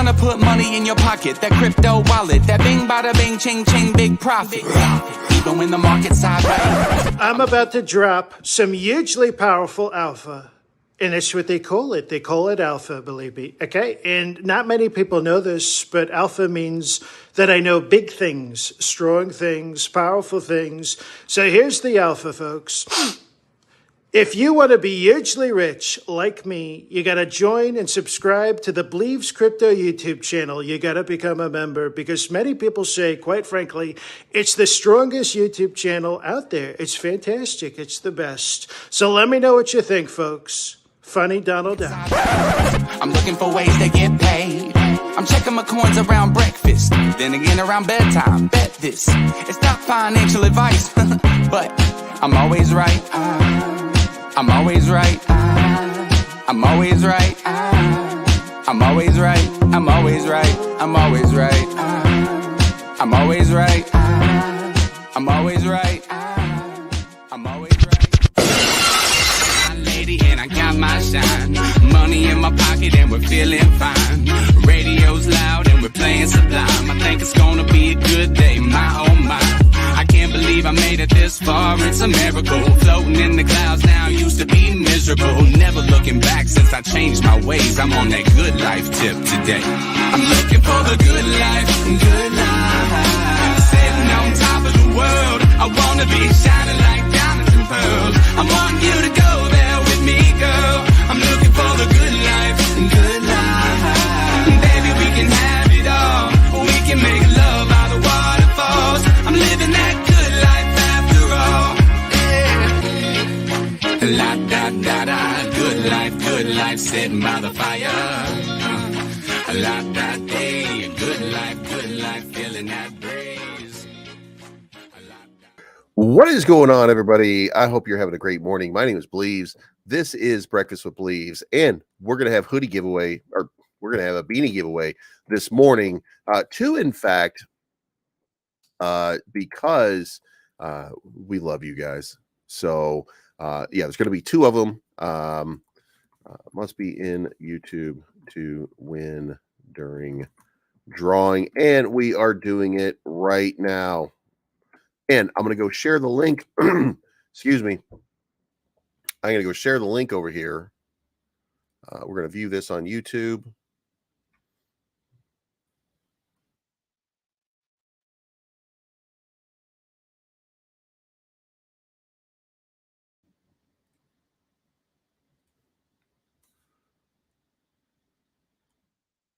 gonna put money in your pocket. That crypto wallet, that bing bada bing ching ching big profit. Even when the market's sideways. I'm about to drop some hugely powerful alpha. And that's what they call it. They call it alpha, believe me. Okay? And not many people know this, but alpha means that I know big things, strong things, powerful things. So here's the alpha, folks. If you want to be hugely rich like me, you got to join and subscribe to the BLEEVESCRYPTO YouTube channel. You got to become a member because many people say, quite frankly, it's the strongest YouTube channel out there. It's fantastic. It's the best. So let me know what you think, folks. Funny Donald Duck. I'm looking for ways to get paid. I'm checking my coins around breakfast, then again around bedtime. Bet this, it's not financial advice, but I'm always right. I'm always right. I'm always right. I'm always right. I'm always right. I'm always right. I'm always right. I'm always right. I'm always right. And I got my shine, money in my pocket and we're feeling fine. Radio's loud and we're playing Sublime. I think it's gonna be a good day, my oh my. I can't believe I made it this far, it's a miracle. Floating in the clouds now, used to be miserable. Never looking back since I changed my ways. I'm on that good life tip today. I'm looking for the good life, good life. Sitting on top of the world, I wanna be shining like diamonds and pearls. I want you to go there with me, girl. I'm looking for the good life, good life. Baby, we can have it all. We can make love by the waterfalls. I'm living that good life after all. Yeah. La da da da, good life, sitting by the fire. La da day, good life, feeling that breeze. What is going on, everybody? I hope you're having a great morning. My name is Bleeves. This is Breakfast with Bleeves, and we're going to have hoodie giveaway, or we're going to have a beanie giveaway this morning. Two, in fact, because we love you guys. So, yeah, there's going to be two of them. Must be in YouTube to win during drawing, and we are doing it right now. And I'm going to go share the link. Excuse me. I'm going to go share the link over here. We're going to view this on YouTube.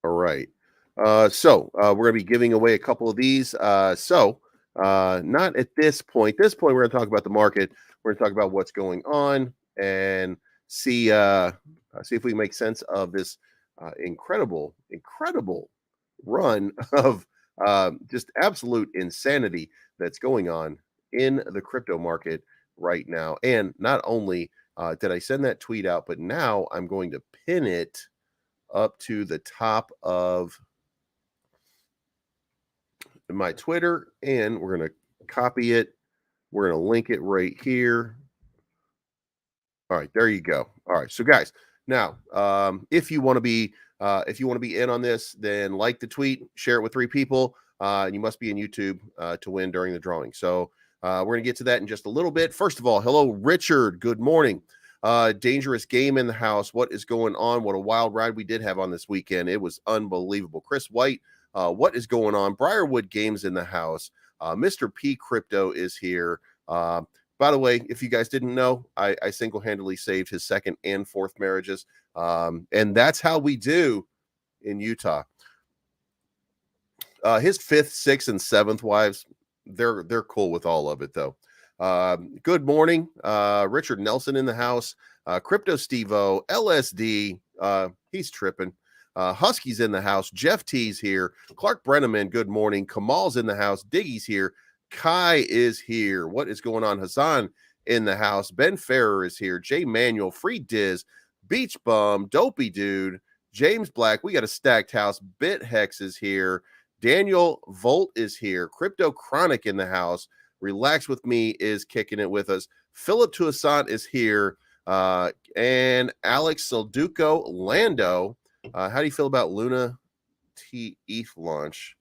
All right. So we're going to be giving away a couple of these. Not at this point. This point, we're going to talk about the market. We're going to talk about what's going on and see if we can make sense of this incredible run of just absolute insanity that's going on in the crypto market right now. And not only did I send that tweet out, but now I'm going to pin it up to the top of my Twitter, and we're going to copy it. We're going to link it right here. All right, there you go. All right, so guys, now if you want to be in on this, then like the tweet, share it with 3 people. You must be in YouTube to win during the drawing. So we're going to get to that in just a little bit. First of all, hello, Richard. Good morning. Dangerous game in the house. What is going on? What a wild ride we did have on this weekend. It was unbelievable. Chris White, what is going on? Briarwood Games in the house. Mr. P Crypto is here. By the way, if you guys didn't know, I single-handedly saved his 2nd and 4th marriages. And that's how we do in Utah. His 5th, 6th, and 7th wives, they're cool with all of it, though. Good morning. Richard Nelson in the house. Crypto Steve-O, LSD. He's tripping. Husky's in the house. Jeff T's here. Clark Brenneman, good morning. Kamal's in the house. Diggy's here. Kai is here. What is going on? Hassan in the house. Ben Ferrer is here. Jay Manuel, Free Diz, Beach Bum, Dopey Dude, James Black. We got a stacked house. Bit Hex is here. Daniel Volt is here. Crypto Chronic in the house. Relax with Me is kicking it with us. Philip Toussaint is here. And Alex Silduco Lando. How do you feel about Luna ETH launch.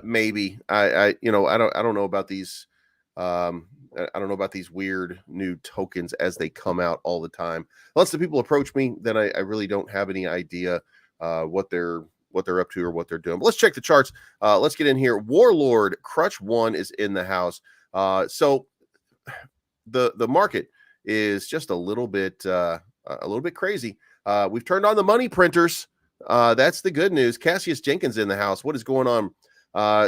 Maybe I don't know about these. I don't know about these weird new tokens as they come out all the time. Unless the people approach me, then I really don't have any idea what they're up to or what they're doing. But let's check the charts. Let's get in here. Warlord Crutch 1 is in the house. So the market is just a little bit crazy. We've turned on the money printers. That's the good news. Cassius Jenkins in the house. What is going on?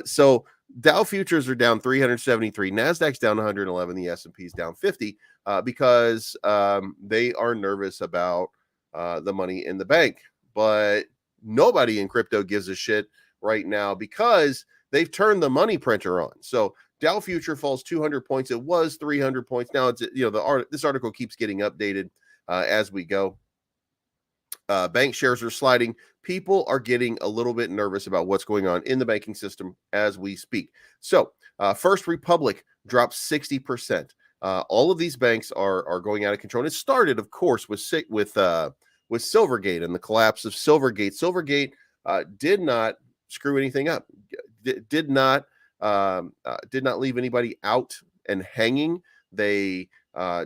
So Dow futures are down 373. Nasdaq's down 111. The S&P's down 50 because they are nervous about the money in the bank. But nobody in crypto gives a shit right now because they've turned the money printer on. So Dow future falls 200 points. It was 300 points. Now it's this article keeps getting updated as we go. Bank shares are sliding. People are getting a little bit nervous about what's going on in the banking system as we speak. So First Republic dropped 60%. All of these banks are going out of control. And it started, of course, with Silvergate and the collapse of Silvergate. Silvergate did not screw anything up. Did not leave anybody out and hanging. They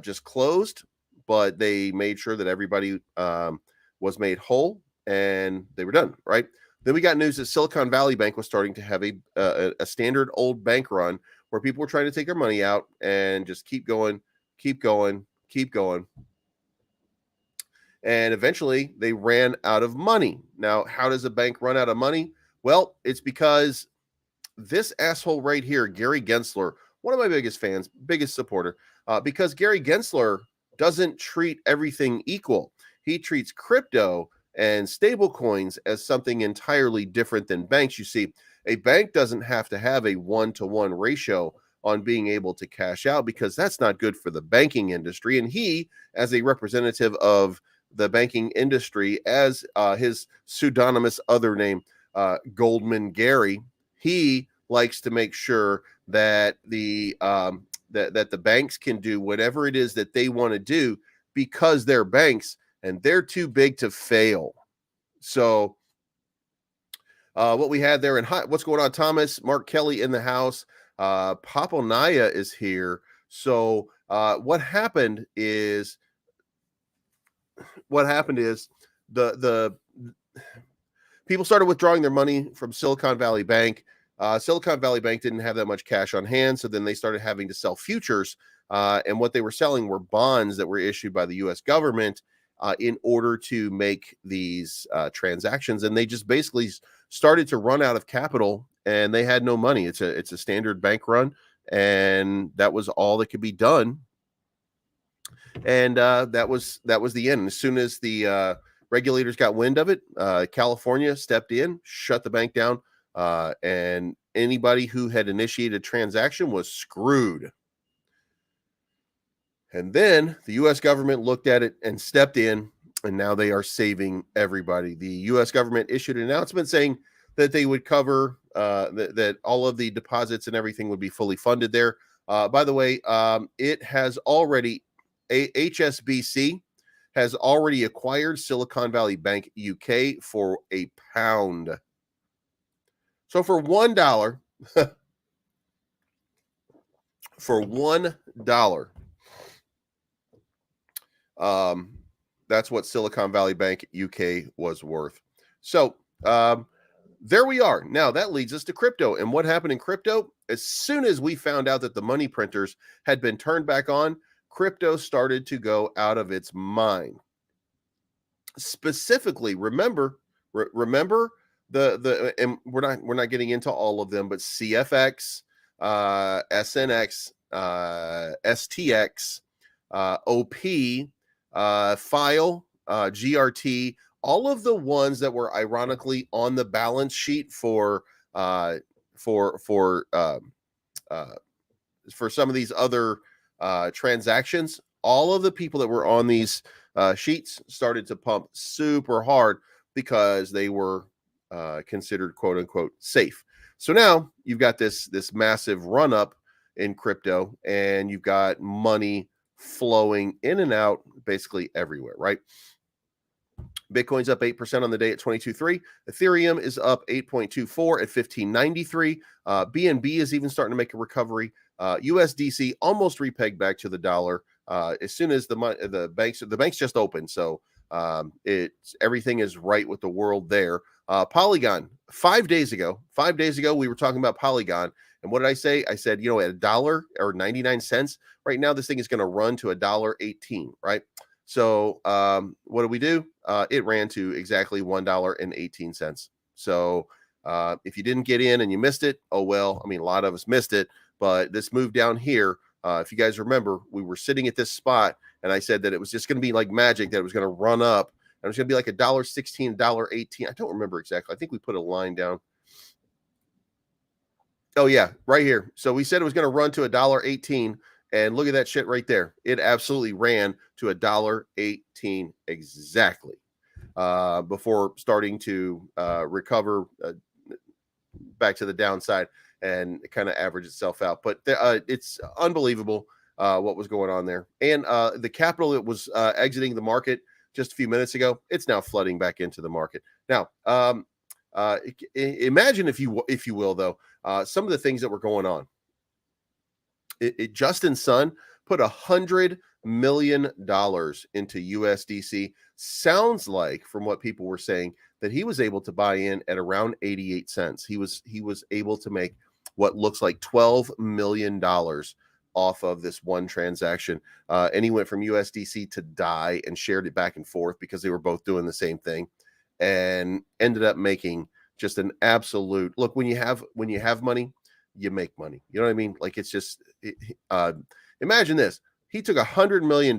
just closed, but they made sure that everybody was made whole, and they were done, right? Then we got news that Silicon Valley Bank was starting to have a standard old bank run where people were trying to take their money out and just keep going. And eventually they ran out of money. Now, how does a bank run out of money? Well, it's because this asshole right here, Gary Gensler, one of my biggest fans, biggest supporter, because Gary Gensler doesn't treat everything equal. He treats crypto and stable coins as something entirely different than banks. You see, a bank doesn't have to have a 1-to-1 ratio on being able to cash out because that's not good for the banking industry. And he, as a representative of the banking industry, as his pseudonymous other name, Goldman Gary, he likes to make sure that the banks can do whatever it is that they want to do because they're banks and they're too big to fail. So what we had there, and what's going on, Thomas? Mark Kelly in the house. Paponaya is here. So what happened is the people started withdrawing their money from Silicon Valley Bank. Silicon Valley Bank didn't have that much cash on hand, so then they started having to sell futures. And what they were selling were bonds that were issued by the U.S. government in order to make these transactions. And they just basically started to run out of capital, and they had no money. It's a standard bank run, and that was all that could be done. And that was the end. As soon as the regulators got wind of it, California stepped in, shut the bank down, and anybody who had initiated a transaction was screwed. And then the U.S. government looked at it and stepped in, and now they are saving everybody. The U.S. government issued an announcement saying that they would cover that all of the deposits and everything would be fully funded there. By the way, it has already, HSBC has already acquired Silicon Valley Bank UK for £1. So for $1, for $1, that's what Silicon Valley Bank UK was worth. So there we are. Now that leads us to crypto. And what happened in crypto? As soon as we found out that the money printers had been turned back on, crypto started to go out of its mind. Specifically, remember the and we're not getting into all of them, but CFX, SNX, STX, OP, File, GRT, all of the ones that were ironically on the balance sheet for some of these other transactions. All of the people that were on these sheets started to pump super hard because they were considered quote unquote safe. So now you've got this massive run up in crypto, and you've got money flowing in and out basically everywhere, right? Bitcoin's up 8% on the day at 22.3. Ethereum is up 8.24 at 1593. BNB is even starting to make a recovery. USDC almost repegged back to the dollar as soon as the banks just opened. So everything is right with the world there. Polygon, 5 days ago, we were talking about Polygon. And what did I say? I said, you know, at $1 or 99 cents, right now, this thing is going to run to $1.18, right? So what do? It ran to exactly $1.18. So if you didn't get in and you missed it, oh, well, I mean, a lot of us missed it, but this move down here, if you guys remember, we were sitting at this spot and I said that it was just going to be like magic, that it was going to run up and it was going to be like $1.16, $1.18. I don't remember exactly. I think we put a line down. Oh yeah, right here. So we said it was going to run to $1.18. And look at that shit right there. It absolutely ran to $1.18 exactly before starting to recover back to the downside and kind of average itself out. But it's unbelievable what was going on there. And the capital that was exiting the market just a few minutes ago, it's now flooding back into the market. Now, imagine if you will, though, some of the things that were going on. Justin Sun put $100 million into USDC. Sounds like, from what people were saying, that he was able to buy in at around 88 cents. He was able to make what looks like $12 million off of this one transaction. And he went from USDC to DAI and shared it back and forth because they were both doing the same thing, and ended up making just an absolute look. When you have money, you make money. You know what I mean? Like, it's just, imagine this. He took $100 million,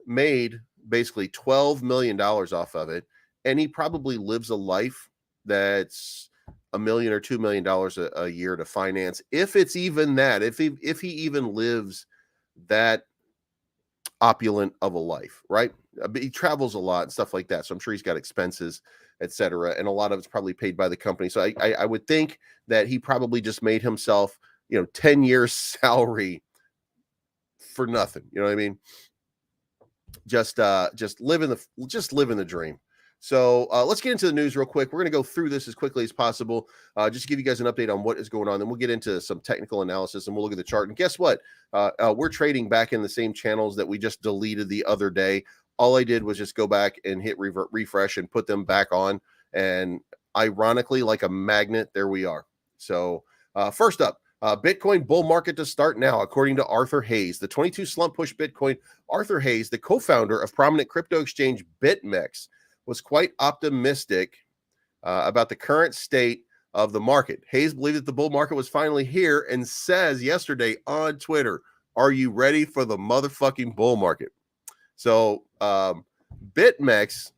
made basically $12 million off of it. And he probably lives a life that's $1 million or $2 million a year to finance. If it's even that, if he even lives that opulent of a life, right? He travels a lot and stuff like that. So I'm sure he's got expenses, etc. And a lot of it's probably paid by the company. So I would think that he probably just made himself, 10 years salary for nothing. You know what I mean? Just living the dream. So let's get into the news real quick. We're going to go through this as quickly as possible, just to give you guys an update on what is going on. Then we'll get into some technical analysis and we'll look at the chart. And guess what? We're trading back in the same channels that we just deleted the other day. All I did was just go back and hit refresh and put them back on. And ironically, like a magnet, there we are. So first up, Bitcoin bull market to start now, according to Arthur Hayes, the 22 slump push Bitcoin. Arthur Hayes, the co-founder of prominent crypto exchange BitMEX, was quite optimistic about the current state of the market. Hayes believed that the bull market was finally here and says yesterday on Twitter, "Are you ready for the motherfucking bull market?" So BitMEX,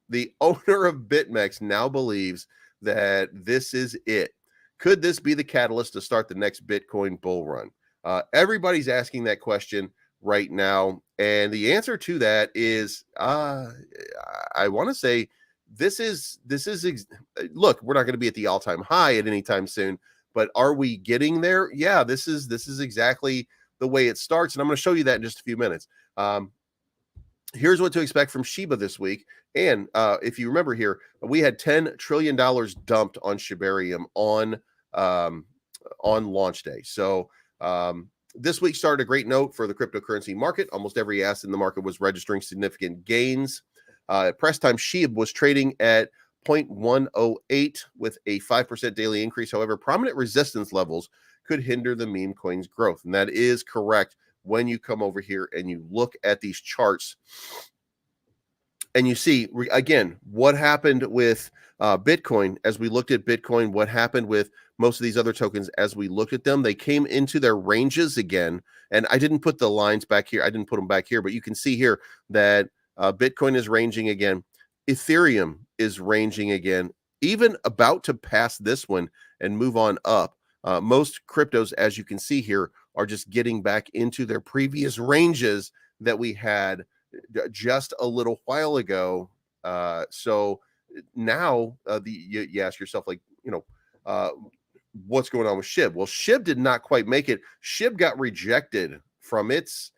the owner of BitMEX, now believes that this is it. Could this be the catalyst to start the next Bitcoin bull run? Everybody's asking that question right now, and the answer to that is, I want to say this is look, we're not going to be at the all-time high at any time soon, but are we getting there? Yeah, this is exactly the way it starts, and I'm going to show you that in just a few minutes. Here's what to expect from Shiba this week. And if you remember here, we had $10 trillion dumped on Shibarium on launch day. So this week started a great note for the cryptocurrency market. Almost every asset in the market was registering significant gains. At press time, SHIB was trading at 0.108 with a 5% daily increase. However, prominent resistance levels could hinder the meme coin's growth. And that is correct. When you come over here and you look at these charts and you see, again, what happened with Bitcoin as we looked at Bitcoin, what happened with most of these other tokens as we looked at them, they came into their ranges again. And I didn't put the lines back here. I didn't put them back here, but you can see here that Bitcoin is ranging again. Ethereum is ranging again, even about to pass this one and move on up. Most cryptos, as you can see here, are just getting back into their previous ranges that we had just a little while ago. So now you ask yourself, like, what's going on with SHIB? Well, SHIB did not quite make it. SHIB got rejected from its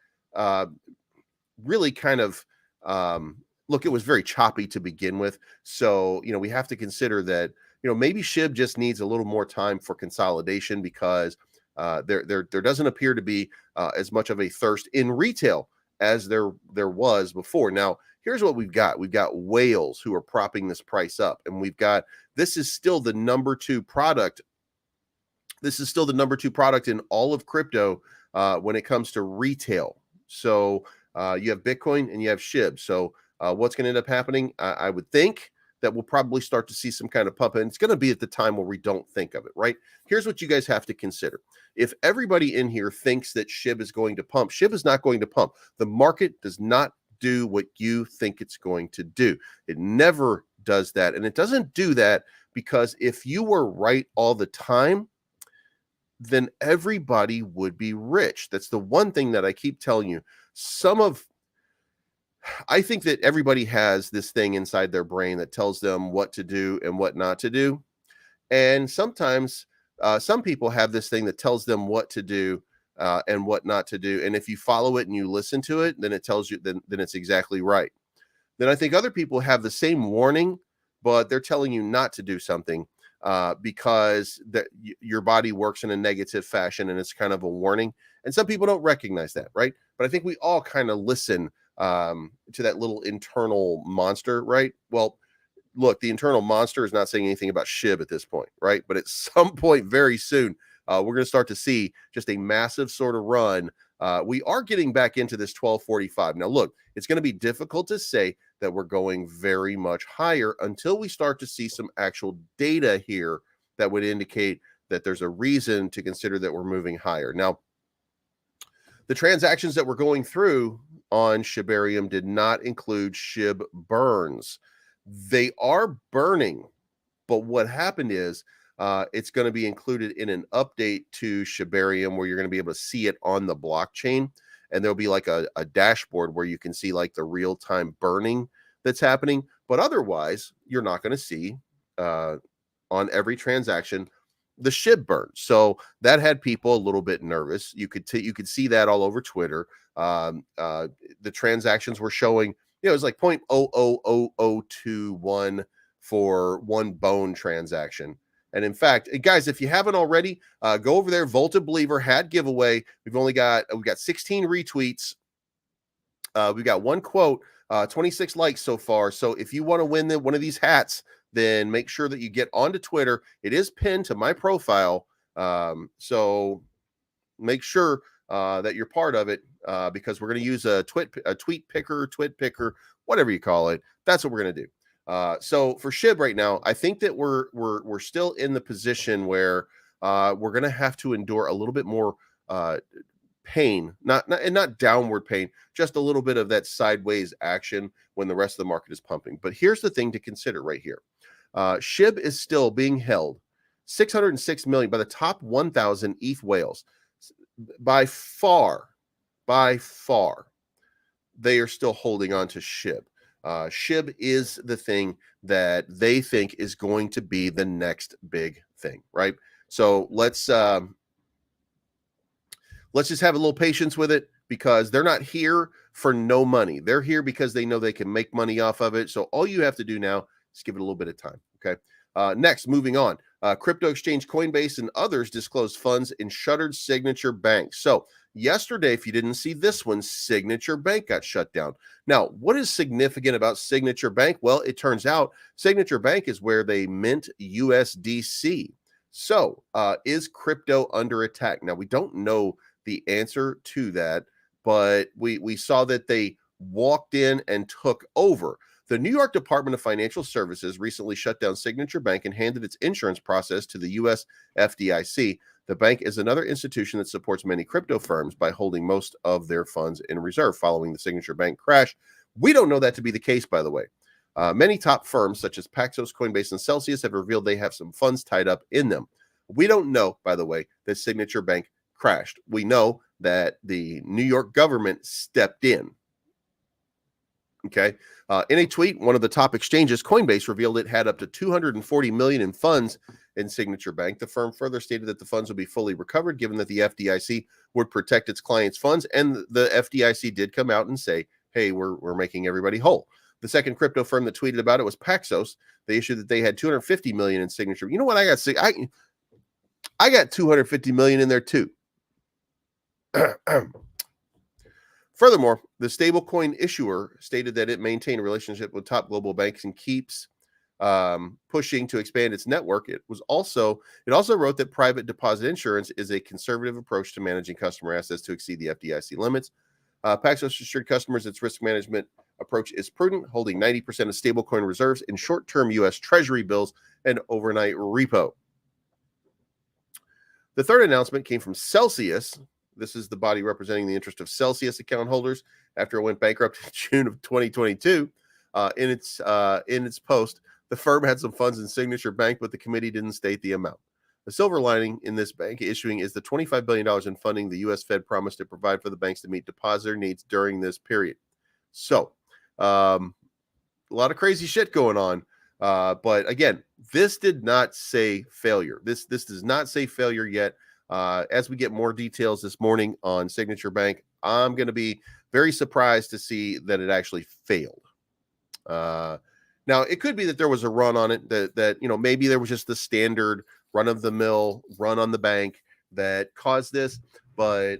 really kind of look, it was very choppy to begin with. So, we have to consider that, maybe SHIB just needs a little more time for consolidation because there doesn't appear to be as much of a thirst in retail as there was before. Now, here's what we've got. We've got whales who are propping this price up, and this is still the number 2 product. This is still the number 2 product in all of crypto when it comes to retail. So you have Bitcoin and you have SHIB. So what's going to end up happening? I would think that we'll probably start to see some kind of pump, and it's going to be at the time where we don't think of it, right? Here's what you guys have to consider. If everybody in here thinks that SHIB is going to pump, SHIB is not going to pump. The market does not do what you think it's going to do. It never does that, and it doesn't do that because if you were right all the time, then everybody would be rich. That's the one thing that I keep telling you. I think that everybody has this thing inside their brain that tells them what to do and what not to do. And sometimes some people have this thing that tells them what to do and what not to do. And if you follow it and you listen to it, then it tells you, then it's exactly right. Then I think other people have the same warning, but they're telling you not to do something because your body works in a negative fashion and it's kind of a warning. And some people don't recognize that, right? But I think we all kind of listen to that little internal monster, right? Well, look, the internal monster is not saying anything about SHIB at this point, right? But at some point very soon, we're going to start to see just a massive sort of run. We are getting back into this 1245. Now, look, it's going to be difficult to say that we're going very much higher until we start to see some actual data here that would indicate that there's a reason to consider that we're moving higher. Now, the transactions that we're going through on Shibarium did not include SHIB burns. They are burning, but what happened is it's going to be included in an update to Shibarium where you're going to be able to see it on the blockchain, and there'll be like a dashboard where you can see like the real-time burning that's happening, but otherwise you're not going to see on every transaction the SHIB burn. So that had people a little bit nervous. You could see that all over Twitter. The transactions were showing, it was like 0.000021 for one bone transaction. And in fact, guys, if you haven't already, go over there. Volta Believer hat giveaway. We've got 16 retweets. We've got one quote, 26 likes so far. So if you want to win one of these hats, then make sure that you get onto Twitter. It is pinned to my profile. So make sure that you're part of it because we're going to use a tweet picker, whatever you call it. That's what we're going to do. So for SHIB right now, I think that we're still in the position where we're going to have to endure a little bit more pain, not downward pain, just a little bit of that sideways action when the rest of the market is pumping. But here's the thing to consider right here. SHIB is still being held 606 million by the top 1,000 ETH whales. By far, they are still holding on to SHIB. SHIB is the thing that they think is going to be the next big thing, right? So let's just have a little patience with it because they're not here for no money. They're here because they know they can make money off of it. So all you have to do now is give it a little bit of time, okay? Next, moving on. Crypto exchange Coinbase and others disclosed funds in shuttered Signature Bank. So yesterday, if you didn't see this one, Signature Bank got shut down. Now, what is significant about Signature Bank? Well, it turns out Signature Bank is where they mint USDC. So is crypto under attack? Now, we don't know the answer to that, but we saw that they walked in and took over. The New York Department of Financial Services recently shut down Signature Bank and handed its insurance process to the U.S. FDIC. The bank is another institution that supports many crypto firms by holding most of their funds in reserve following the Signature Bank crash. We don't know that to be the case, by the way. Many top firms such as Paxos, Coinbase, and Celsius have revealed they have some funds tied up in them. We don't know, by the way, that Signature Bank crashed. We know that the New York government stepped in. Okay. In a tweet, one of the top exchanges, Coinbase, revealed it had up to $240 million in funds in Signature Bank. The firm further stated that the funds would be fully recovered, given that the FDIC would protect its clients' funds. And the FDIC did come out and say hey, we're making everybody whole. The second crypto firm that tweeted about it was Paxos. They issued that they had 250 million in signature. You know what? I got 250 million in there too. Furthermore, the stablecoin issuer stated that it maintained a relationship with top global banks and keeps pushing to expand its network. It also wrote that private deposit insurance is a conservative approach to managing customer assets to exceed the FDIC limits. Paxos assured customers its risk management approach is prudent, holding 90% of stablecoin reserves in short-term U.S. Treasury bills and overnight repo. The third announcement came from Celsius. This is the body representing the interest of Celsius account holders after it went bankrupt in June of 2022. In its post, the firm had some funds in Signature Bank, but the committee didn't state the amount. The silver lining in this bank issuing is the $25 billion in funding the U.S. Fed promised to provide for the banks to meet depositor needs during this period. So, a lot of crazy shit going on. But again, this did not say failure. This does not say failure yet. As we get more details this morning on Signature Bank, I'm going to be very surprised to see that it actually failed. Now, it could be that there was a run on it, that maybe there was just the standard run-of-the-mill run on the bank that caused this, but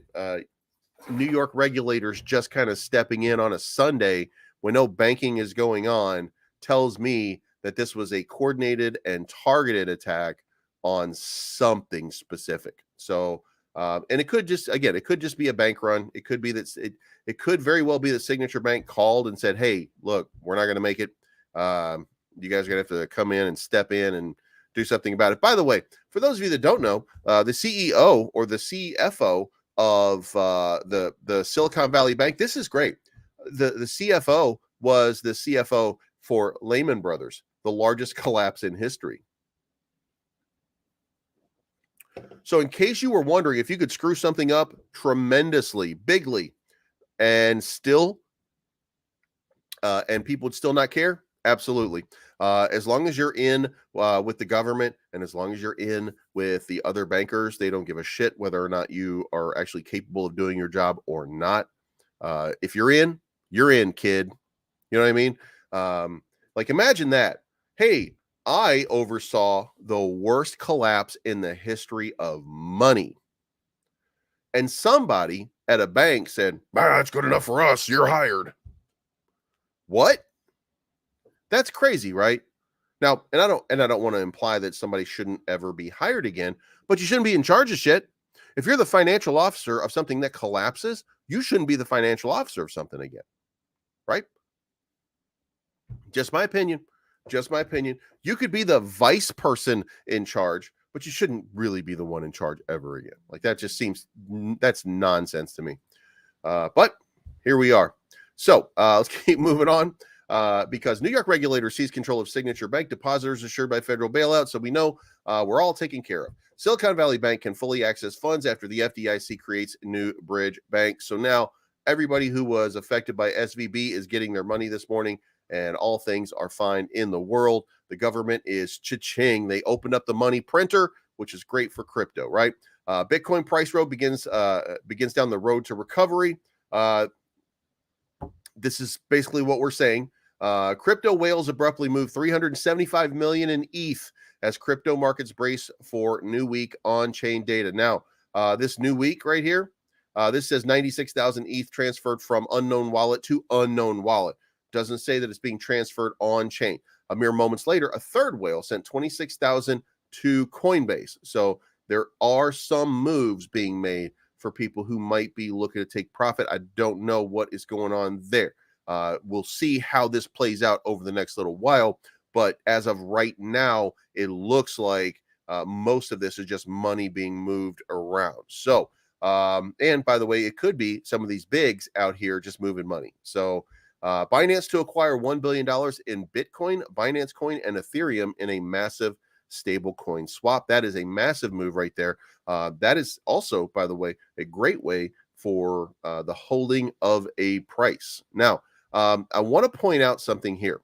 New York regulators just kind of stepping in on a Sunday when no banking is going on tells me that this was a coordinated and targeted attack on something specific. So, and it could just be a bank run. It could be that it could very well be the Signature Bank called and said, hey, look, we're not going to make it. You guys are going to have to come in and step in and do something about it. By the way, for those of you that don't know, the CEO or the CFO of the Silicon Valley Bank, this is great. The CFO was the CFO for Lehman Brothers, the largest collapse in history. So in case you were wondering if you could screw something up tremendously, bigly, and still, and people would still not care, absolutely. As long as you're in with the government and as long as you're in with the other bankers, they don't give a shit whether or not you are actually capable of doing your job or not. If you're in, kid. You know what I mean? Like imagine that. Hey, I oversaw the worst collapse in the history of money. And somebody at a bank said, that's good enough for us. You're hired. What? That's crazy, right? Now, and I don't want to imply that somebody shouldn't ever be hired again, but you shouldn't be in charge of shit. If you're the financial officer of something that collapses, you shouldn't be the financial officer of something again. Right? Just my opinion. You could be the vice person in charge, but you shouldn't really be the one in charge ever again. Like that just seems, that's nonsense to me. But here we are. So let's keep moving on because New York regulators seized control of Signature Bank, depositors assured by federal bailout. So we know we're all taken care of. Silicon Valley Bank can fully access funds after the FDIC creates New Bridge Bank. So now everybody who was affected by SVB is getting their money this morning. And all things are fine in the world. The government is cha-ching. They opened up the money printer, which is great for crypto, right? Bitcoin price road begins down the road to recovery. This is basically what we're saying. Crypto whales abruptly moved 375 million in ETH as crypto markets brace for new week on-chain data. Now, this new week right here, this says 96,000 ETH transferred from unknown wallet to unknown wallet. Doesn't say that it's being transferred on chain. A mere moments later, a third whale sent 26,000 to Coinbase. So there are some moves being made for people who might be looking to take profit. I don't know what is going on there. We'll see how this plays out over the next little while. But as of right now, it looks like most of this is just money being moved around. So, and by the way, it could be some of these bigs out here just moving money. So, Binance to acquire $1 billion in Bitcoin, Binance Coin, and Ethereum in a massive stablecoin swap. That is a massive move right there. That is also, by the way, a great way for the holding of a price. Now, I want to point out something here.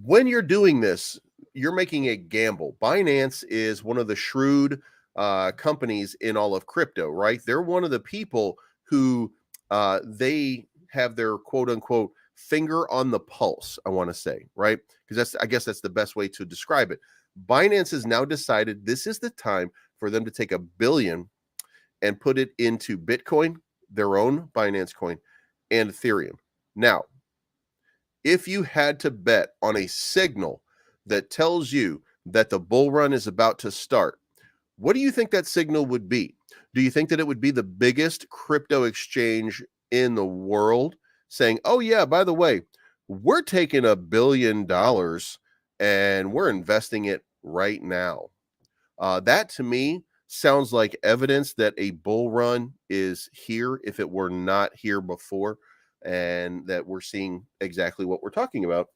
When you're doing this, you're making a gamble. Binance is one of the shrewd companies in all of crypto, right? They're one of the people who they have their quote unquote finger on the pulse, I want to say, right? Because I guess that's the best way to describe it. Binance has now decided this is the time for them to take $1 billion and put it into Bitcoin, their own Binance coin, and Ethereum. Now, if you had to bet on a signal that tells you that the bull run is about to start, what do you think that signal would be? Do you think that it would be the biggest crypto exchange in the world saying, oh yeah, by the way, we're taking $1 billion and we're investing it right now? That to me sounds like evidence that a bull run is here if it were not here before, and that we're seeing exactly what we're talking about.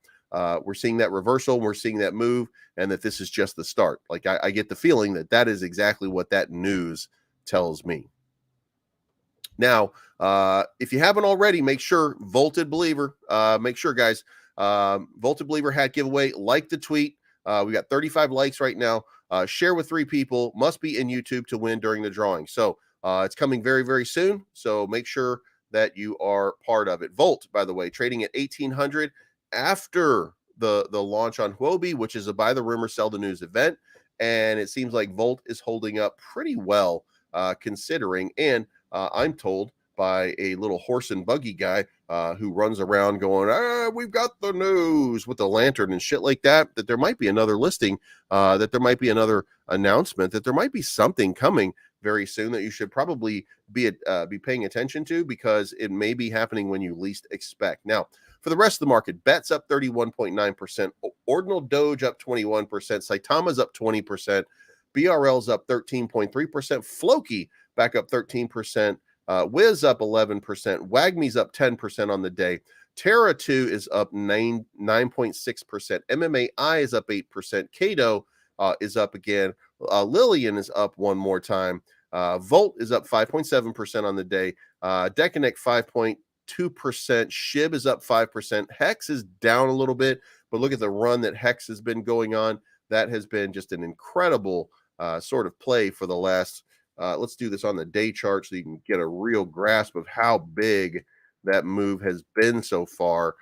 We're seeing that reversal, we're seeing that move, and that this is just the start. Like I get the feeling that that is exactly what that news tells me. Now, if you haven't already, make sure Vaulted Believer, make sure guys, Vaulted Believer hat giveaway, like the tweet. We got 35 likes right now. Share with 3 people, must be in YouTube to win during the drawing. So it's coming very, very soon. So make sure that you are part of it. Volt, by the way, trading at 1800 after the launch on Huobi, which is a buy the rumor, sell the news event. And it seems like Volt is holding up pretty well, considering. And I'm told by a little horse and buggy guy who runs around going, we've got the news with the lantern and shit like that, that there might be another listing, that there might be another announcement, that there might be something coming very soon that you should probably be paying attention to, because it may be happening when you least expect. Now, for the rest of the market, BET's up 31.9%, Ordinal Doge up 21%, Saitama's up 20%, BRL's up 13.3%, Floki back up 13%, Wiz up 11%, Wagme's up 10% on the day, Terra 2 is up 9.6%, MMAI is up 8%, Kato is up again, Lillian is up one more time, Volt is up 5.7% on the day, Decanect 5.2%, SHIB is up 5%, Hex is down a little bit, but look at the run that Hex has been going on. That has been just an incredible sort of play for the last, let's do this on the day chart so you can get a real grasp of how big that move has been so far.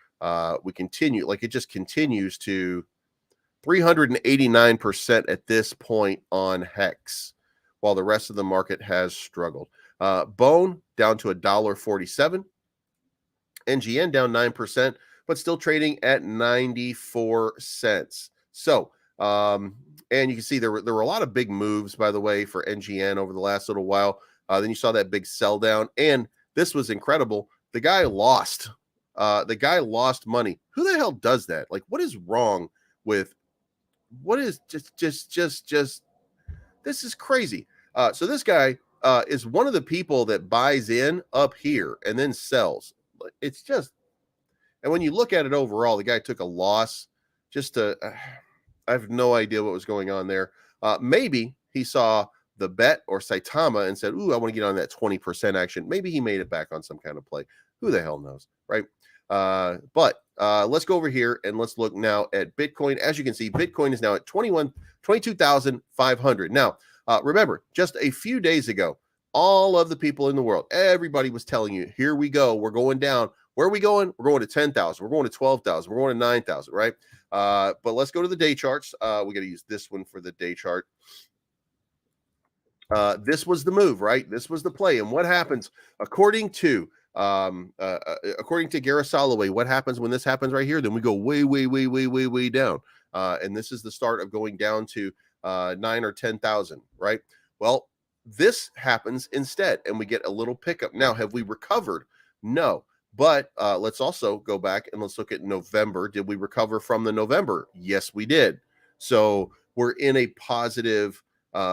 We continue, like it just continues to 389% at this point on Hex, while the rest of the market has struggled. Bone down to $1.47. NGN down 9%, but still trading at 94 cents. So, and you can see there were a lot of big moves, by the way, for NGN over the last little while. Then you saw that big sell down, and this was incredible. The guy lost. The guy lost money. Who the hell does that? Like, what is wrong with? What is just? This is crazy. So this guy is one of the people that buys in up here and then sells. It's just, and when you look at it overall, the guy took a loss. Just to, I have no idea what was going on there. Maybe he saw the bet or Saitama and said, ooh, I want to get on that 20% action. Maybe he made it back on some kind of play. Who the hell knows, right? But let's go over here and let's look now at Bitcoin. As you can see, Bitcoin is now at 22,500. Now, remember, just a few days ago, all of the people in the world, everybody was telling you, here we go, we're going down. Where are we going? We're going to 10,000. We're going to 12,000. We're going to 9,000, right? But let's go to the day charts. We got to use this one for the day chart. This was the move, right? This was the play. And what happens according to Gareth Soloway, what happens when this happens right here? Then we go way down. And this is the start of going down to 9 or 10,000, right? Well, this happens instead, and we get a little pickup. Now, have we recovered? No. But let's also go back and let's look at November. Did we recover from the November? Yes, we did. So we're in a positive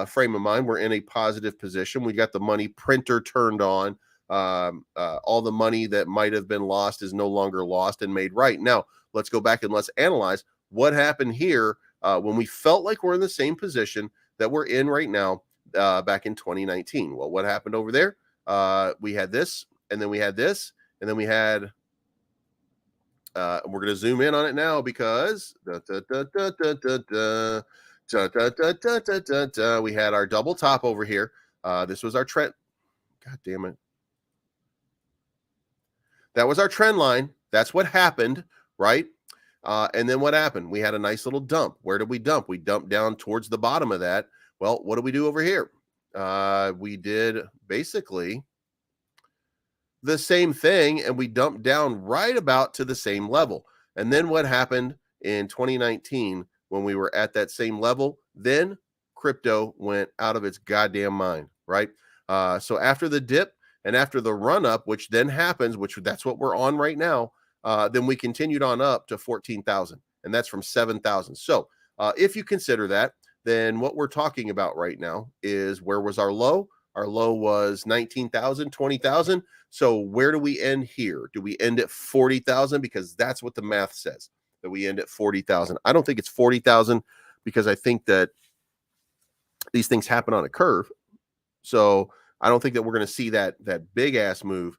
frame of mind. We're in a positive position. We got the money printer turned on. All the money that might have been lost is no longer lost and made right. Now, let's go back and let's analyze what happened here when we felt like we're in the same position that we're in right now back in 2019. Well, what happened over there? We had this, and then we had this, and then we had, we're going to zoom in on it now because we had our double top over here. This was our trend. God damn it. that was our trend line. That's what happened, right? And then what happened? We had a nice little dump. Where did we dump? We dumped down towards the bottom of that. Well, what do we do over here? We did basically the same thing, and we dumped down right about to the same level. And then what happened in 2019 when we were at that same level? Then crypto went out of its goddamn mind, right? So after the dip and after the run up, which then happens, which that's what we're on right now, then we continued on up to 14,000, and that's from 7,000. So if you consider that, then what we're talking about right now is, where was our low? Our low was 19,000, 20,000. So where do we end here? Do we end at 40,000? Because that's what the math says, that we end at 40,000. I don't think it's 40,000, because I think that these things happen on a curve. So I don't think that we're going to see that big ass move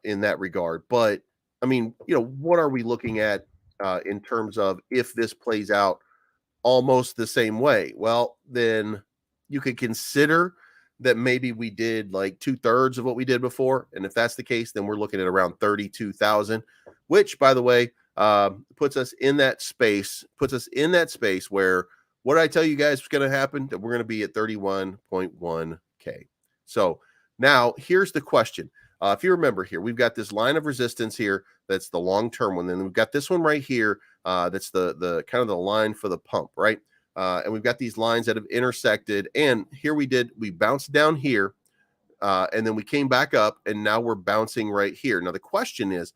in that regard. But I mean, what are we looking at in terms of if this plays out almost the same way? Well, then you could consider that maybe we did like 2/3 of what we did before. And if that's the case, then we're looking at around 32,000, which, by the way, puts us in that space, where, what did I tell you guys was going to happen? That we're going to be at 31.1K. So now here's the question. If you remember here, we've got this line of resistance here. That's the long-term one. Then we've got this one right here. That's the kind of the line for the pump, right? And we've got these lines that have intersected. And here we bounced down here, and then we came back up, and now we're bouncing right here. Now the question is,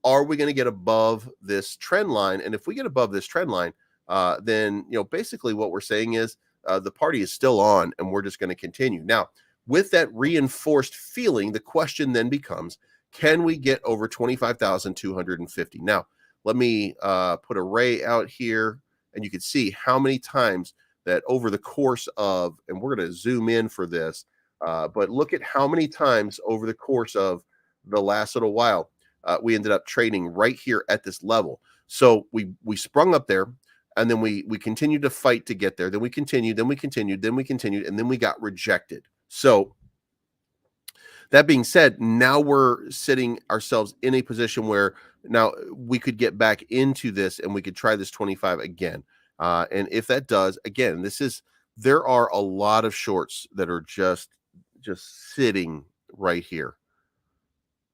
are we going to get above this trend line? And if we get above this trend line, then basically what we're saying is the party is still on, and we're just going to continue. Now, with that reinforced feeling, the question then becomes, can we get over 25,250? Now, let me put a ray out here, and you can see how many times that over the course of, and we're going to zoom in for this, but look at how many times over the course of the last little while, we ended up trading right here at this level. So we sprung up there, and then we continued to fight to get there. Then we continued, and then we got rejected. So that being said, now we're sitting ourselves in a position where now we could get back into this, and we could try this 25 again. And if that does, again, there are a lot of shorts that are just sitting right here.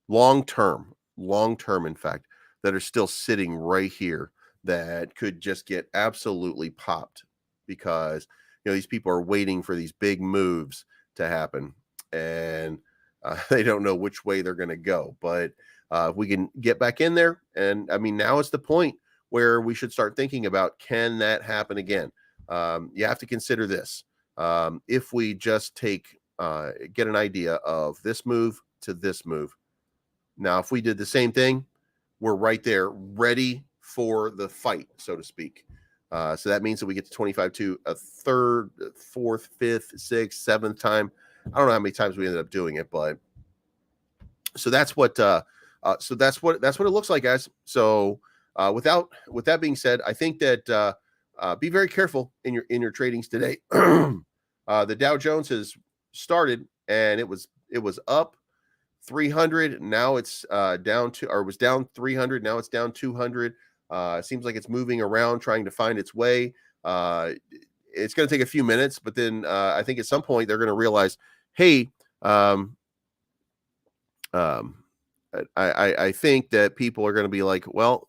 Long term, in fact, that are still sitting right here, that could just get absolutely popped, because these people are waiting for these big moves to happen, and they don't know which way they're going to go. But if we can get back in there, and I mean, now it's the point where we should start thinking about, can that happen again? You have to consider this. If we just get an idea of this move to this move. Now, if we did the same thing, we're right there, ready for the fight, so to speak. So that means that we get to 25 to a third, fourth, fifth, sixth, seventh time. I don't know how many times we ended up doing it, but so that's what it looks like, guys. So with that being said, I think that be very careful in your tradings today. The Dow Jones has started, and it was up 300. Now it's down to, or it was down 300. Now it's down 200. It seems like it's moving around, trying to find its way. It's going to take a few minutes, but then I think at some point they're going to realize, hey, I think that people are going to be like, well,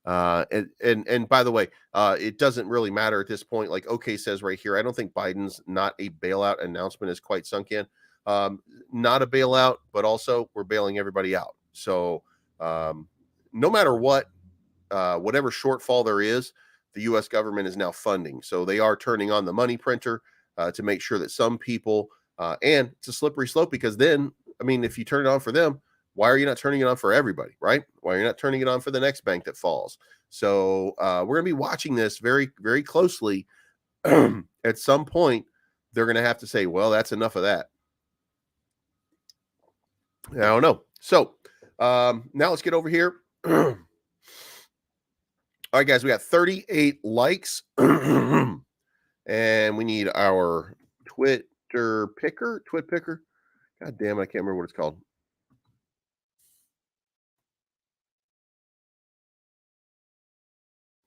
and by the way, it doesn't really matter at this point. Like OK says right here, I don't think Biden's not a bailout announcement is quite sunk in. Not a bailout, but also we're bailing everybody out. So no matter what, whatever shortfall there is, the U.S. government is now funding. So they are turning on the money printer to make sure that some people, and it's a slippery slope, because then, I mean, if you turn it on for them, why are you not turning it on for everybody, right? Why are you not turning it on for the next bank that falls? So we're going to be watching this very, very closely. At some point, they're going to have to say, well, that's enough of that. I don't know. So now let's get over here. All right, guys, we got 38 likes. And we need our twit picker. God damn it, I can't remember what it's called.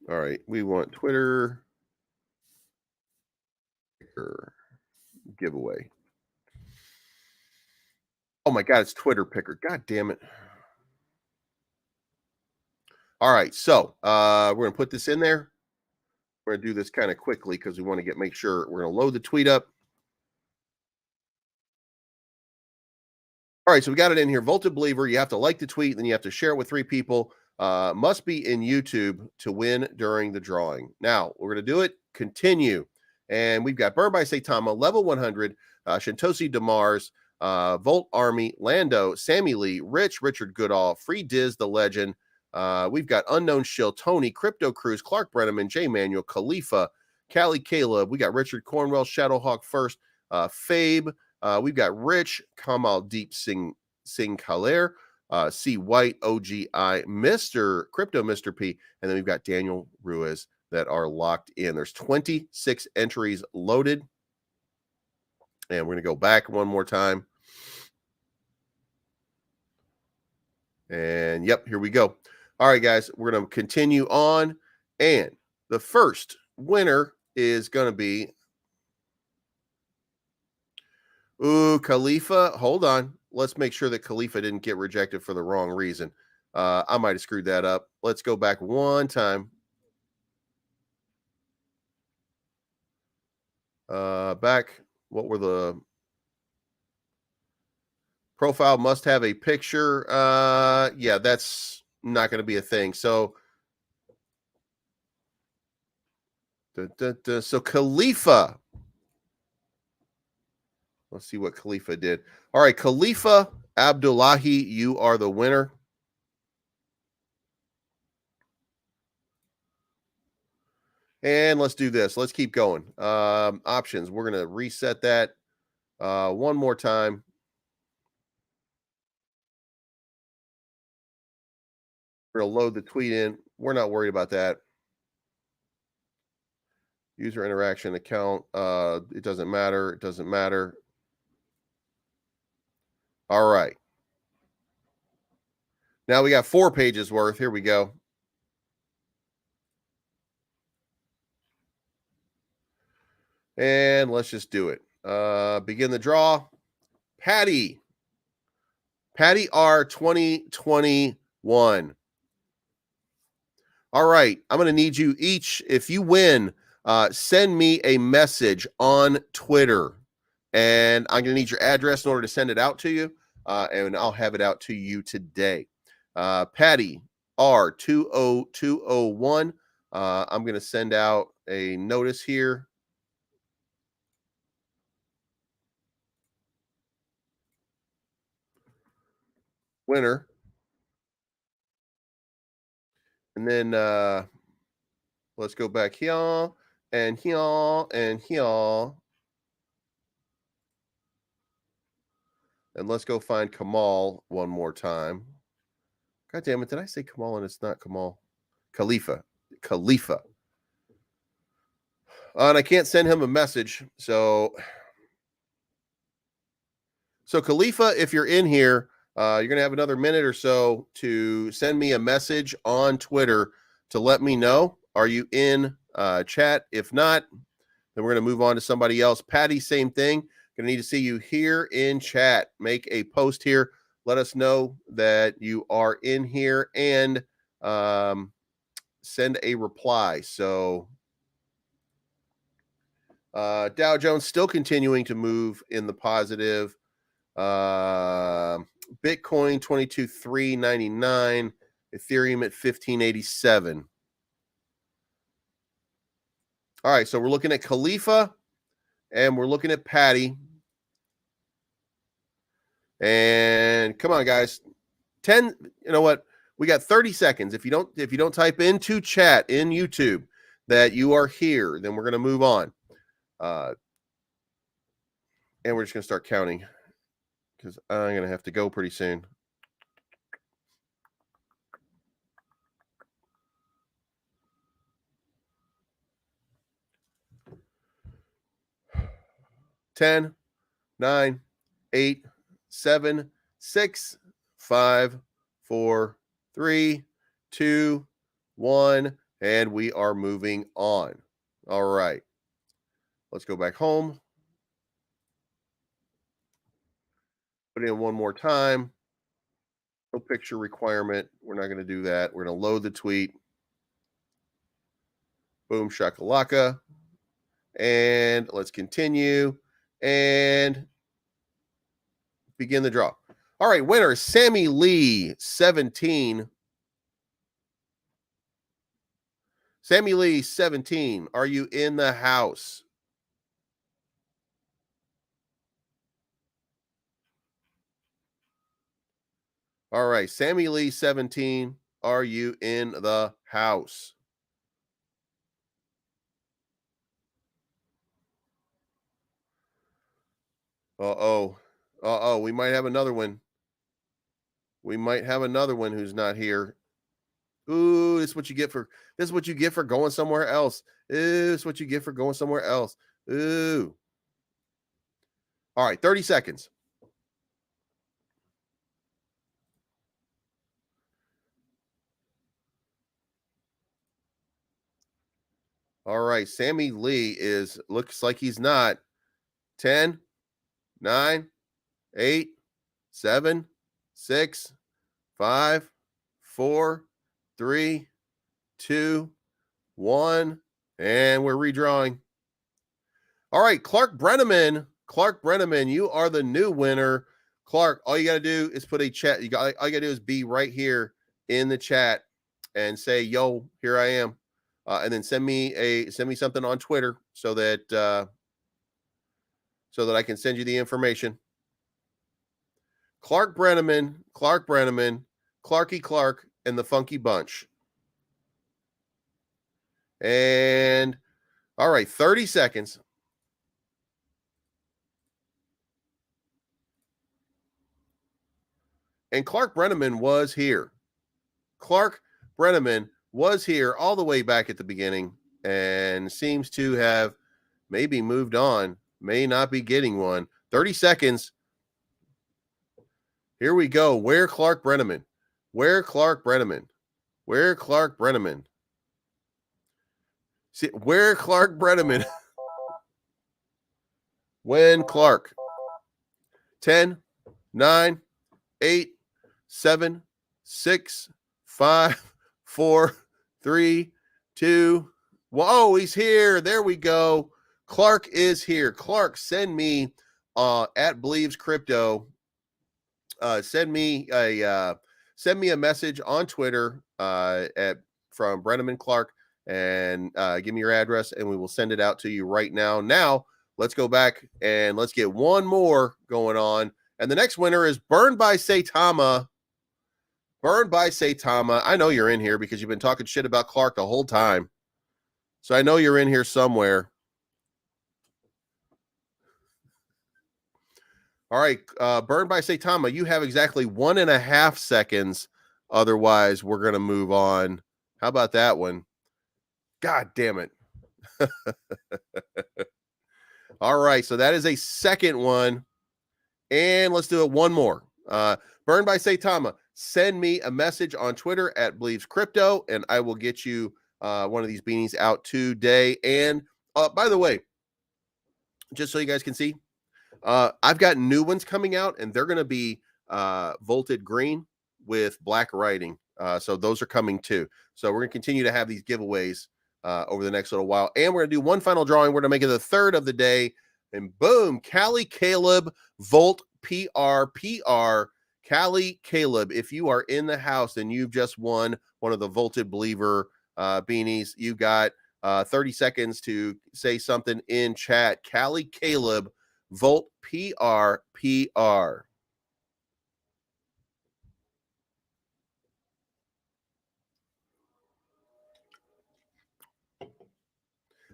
All right, we want Twitter giveaway. Oh my God, it's Twitter picker. God damn it. All right, so we're going to put this in there. We're going to do this kind of quickly because we want to make sure we're going to load the tweet up. All right, so we got it in here. Voted Believer, you have to like the tweet, then you have to share it with 3 people. Must be in YouTube to win during the drawing. Now, we're going to do it. Continue. And we've got Burn by Saitama, level 100, Shintosi Demars, Volt Army, Lando, Sammy Lee, Richard Goodall, Free Diz, the Legend. We've got Unknown Shill, Tony, Crypto Cruz, Clark Brenneman, J Manuel, Khalifa, Callie Caleb. We got Richard Cornwell, Shadowhawk First, Fabe. We've got Rich, Kamal Deep Singh Kaler, C White, OGI, Mr. Crypto, Mr. P, and then we've got Daniel Ruiz that are locked in. There's 26 entries loaded. And we're going to go back one more time. And yep, here we go. All right, guys, we're going to continue on. And the first winner is going to be Khalifa. Hold on. Let's make sure that Khalifa didn't get rejected for the wrong reason. I might have screwed that up. Let's go back one time. Back. What were the profile must have a picture? Yeah, that's not going to be a thing. So, so Khalifa. Let's see what Khalifa did. All right, Khalifa Abdullahi, you are the winner. And let's do this. Let's keep going. Options. We're going to reset that one more time. We're going to load the tweet in. We're not worried about that. User interaction account. It doesn't matter. It doesn't matter. All right. Now we got 4 pages worth. Here we go. And let's just do it. Begin the draw. Patty R 2021. All right. I'm going to need you each. If you win, send me a message on Twitter. And I'm going to need your address in order to send it out to you. And I'll have it out to you today. Patty R 20201. I'm going to send out a notice here. Winner. And then let's go back here and here and here. And let's go find Kamal one more time. God damn it, did I say Kamal and it's not Kamal? Khalifa. And I can't send him a message. So Khalifa, if you're in here, you're going to have another minute or so to send me a message on Twitter to let me know. Are you in chat? If not, then we're going to move on to somebody else. Patty, same thing. Going to need to see you here in chat. Make a post here. Let us know that you are in here and send a reply. So Dow Jones still continuing to move in the positive. Bitcoin 22,399, Ethereum at 1587. All right, so we're looking at Khalifa and we're looking at Patty. And come on, guys. 10, you know what? We got 30 seconds. If you don't type into chat in YouTube that you are here, then we're going to move on. And we're just going to start counting because I'm going to have to go pretty soon. Ten, 9, 8, 7, 6, 5, 4, 3, 2, 1. And we are moving on. All right. Let's go back home. Put in one more time. No picture requirement. We're not going to do that. We're going to load the tweet. Boom, shakalaka. And let's continue and begin the draw. All right, winner, Sammy Lee, 17. Sammy Lee, 17. Are you in the house? All right, Sammy Lee, 17. Are you in the house? Uh-oh. Uh-oh, we might have another one. We might have another one who's not here. Ooh, this is what you get for going somewhere else. Ooh, this is what you get for going somewhere else. Ooh. All right, 30 seconds. All right, Sammy Lee looks like he's not. 10, 9, 8, 7, 6, 5, 4, 3, 2, 1, and we're redrawing. All right, Clark Brenneman. Clark Brenneman, you are the new winner. Clark, all you got to do is put a chat. All you got to do is be right here in the chat and say, "Yo, here I am," and then send me something on Twitter so that I can send you the information. Clark Brenneman, Clarky Clark, and the Funky Bunch. And all right, 30 seconds. And Clark Brenneman was here. Clark Brenneman was here all the way back at the beginning and seems to have maybe moved on, may not be getting one. 30 seconds. Here we go. Where Clark Brenneman? Where Clark Brenneman? Where Clark Brenneman? See, where Clark Brenneman? When Clark? 10, 9, 8, 7, 6, 5, 4, 3, 2. Whoa, he's here. There we go. Clark is here. Clark, send me at BLEEVESCRYPTO. Send me a message on Twitter from Brenneman Clark and give me your address and we will send it out to you right now. Now, let's go back and let's get one more going on. And the next winner is Burned by Saitama. Burned by Saitama. I know you're in here because you've been talking shit about Clark the whole time. So I know you're in here somewhere. All right, Burned by Saitama, you have exactly 1.5 seconds. Otherwise, we're going to move on. How about that one? God damn it. All right, so that is a second one. And let's do it one more. Burned by Saitama, send me a message on Twitter at BLEEVESCRYPTO, and I will get you one of these beanies out today. And by the way, just so you guys can see, I've got new ones coming out, and they're going to be volted green with black writing. So those are coming too. So we're going to continue to have these giveaways over the next little while. And we're going to do one final drawing. We're going to make it the third of the day. And boom, Callie Caleb, Volt PR. Callie Caleb, if you are in the house and you've just won one of the Volted Believer beanies, you got 30 seconds to say something in chat. Callie Caleb, Volt PR.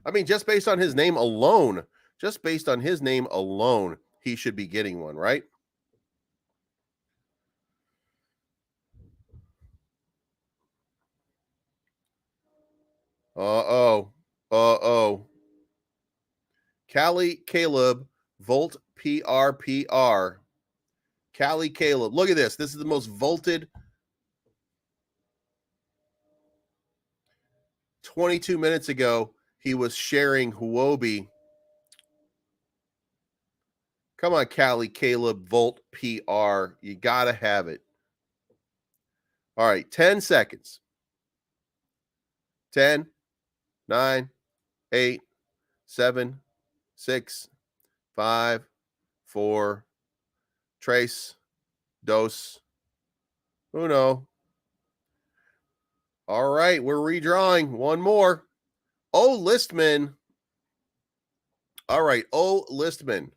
I mean, just based on his name alone, he should be getting one, right? Uh-oh. Callie Caleb, Volt PR. Callie Caleb. Look at this. This is the most volted. 22 minutes ago, he was sharing Huobi. Come on, Callie, Caleb, Volt, PR. You got to have it. All right, 10 seconds. 10, 9, 8, 7, 6, 5, 4, Trace, Dos, Uno. All right, we're redrawing. One more. O Listman. All right, O Listman.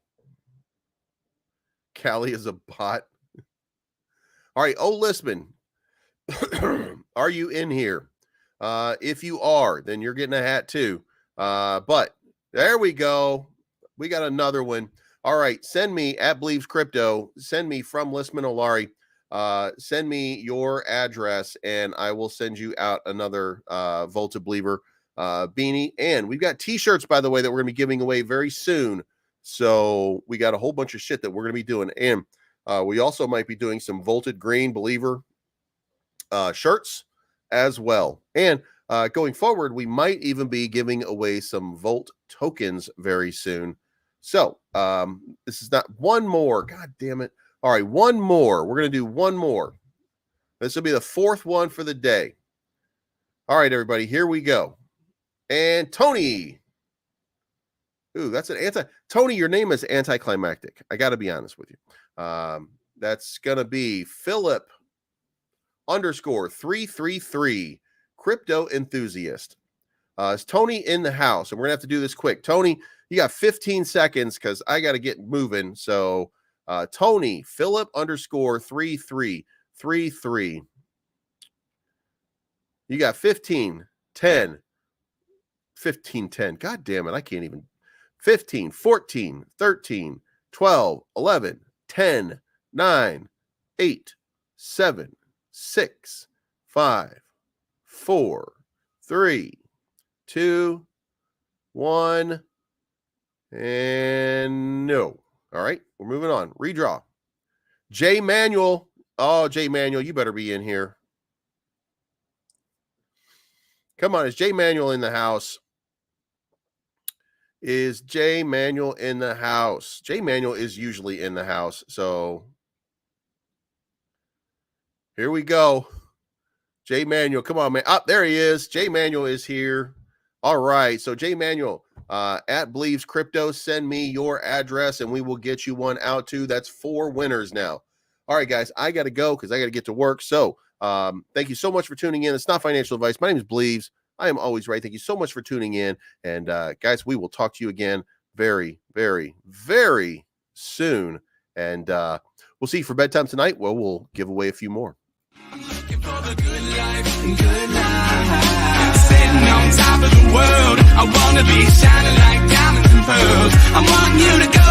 Callie is a bot. All right, O Listman. Are you in here? If you are, then you're getting a hat too. But there we go. We got another one. All right, send me at BLEEVESCRYPTO. Send me from Listman Olari. Send me your address, and I will send you out another Volta Believer beanie. And we've got T-shirts, by the way, that we're going to be giving away very soon. So we got a whole bunch of shit that we're going to be doing. And we also might be doing some Volted Green Believer shirts as well. And going forward, we might even be giving away some Volt tokens very soon. So this is not one more. God damn it. All right, one more. We're going to do one more. This will be the fourth one for the day. All right, everybody, here we go. And Tony. Ooh, that's an Tony, your name is anticlimactic. I got to be honest with you. That's going to be Philip _333 crypto enthusiast. Is Tony in the house? And we're going to have to do this quick. Tony, you got 15 seconds because I got to get moving. So Tony, Philip _3333. You got 15, 10, 15, 10. God damn it. I can't even. 15, 14, 13, 12, 11, 10, 9, 8, 7, 6, 5, 4, 3, 2, 1, and no. All right, we're moving on. Redraw. J Manuel. Oh, J Manuel, you better be in here. Come on, is J Manuel in the house? Is J Manuel in the house? J Manuel is usually in the house. So here we go. J Manuel, come on, man. Up there he is. J Manuel is here. All right. So J Manuel, at BLEEVESCRYPTO, send me your address and we will get you one out too. That's 4 winners now. All right, guys, I got to go because I got to get to work. So thank you so much for tuning in. It's not financial advice. My name is Bleeves. I am always right. Thank you so much for tuning in. And guys, we will talk to you again very, very, very soon. And we'll see you for bedtime tonight. Well, we'll give away a few more. I'm looking for the good life, good life. Sitting on top of the world. I want to be shining like diamonds and pearls. I want you to go.